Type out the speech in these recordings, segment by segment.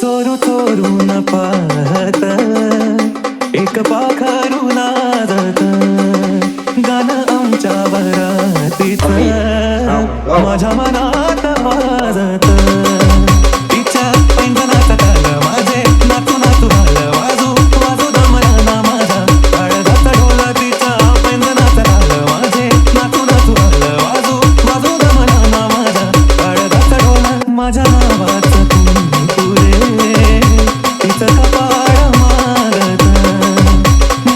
चोरू चोरून पाहत एक पाखरू नाचत गाणं आमच्या वरातीचं माझ्या मनात वाजत तिच्या पैंजणाचा ताल माझे नाचू नाचू हाल वाजू वाजू दमला ना माझ्या काळजाचा ढोल तिच्या पैंजणाचा ताल माझे नाचू नाचू हाल वाजू वाजू दमला ना माझ्या काळजाचा ढोल माझ्या नावाचं पुरे तिचं कपाळ मारत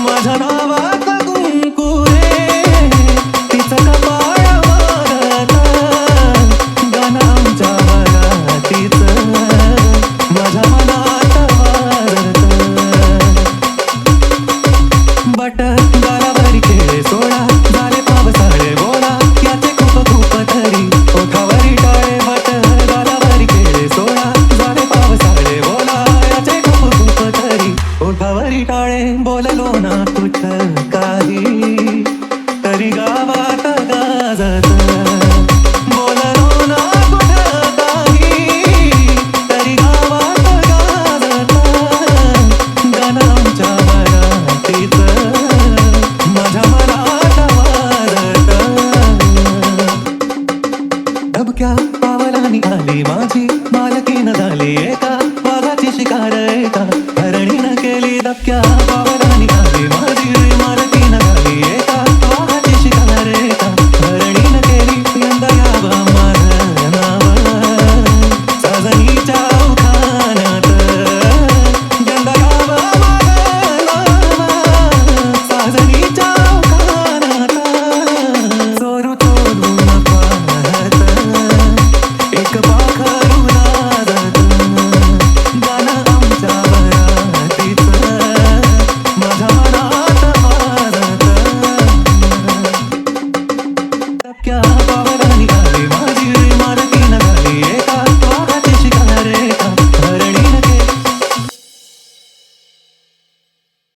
माझ्या नावाचं कुंकुरे तिचं कपाळ मारत गाणं आमच्या वरातीचं माझ्या मनात वाजत बट गालावरी खेळ सोडा झाले पावसाळे बोला याचे खूप खूप तरी ओठावरी टाळे बट गालावरी खेळ सोडा झाले पावसाळे बोला याचे खूप खूप तरी ओठावरी टाळे बोललो ना कुठं काही तरी गावात गाजत बोललो ना कुठं काही तरी गावात गाजत गाणं आमच्या वरातीचं माझ्या मनात वाजत धबक्या पावलांनी आली माझी मालकीन झाली एका वाघाची शिकार एका हरणीनं केली धबक्या पावला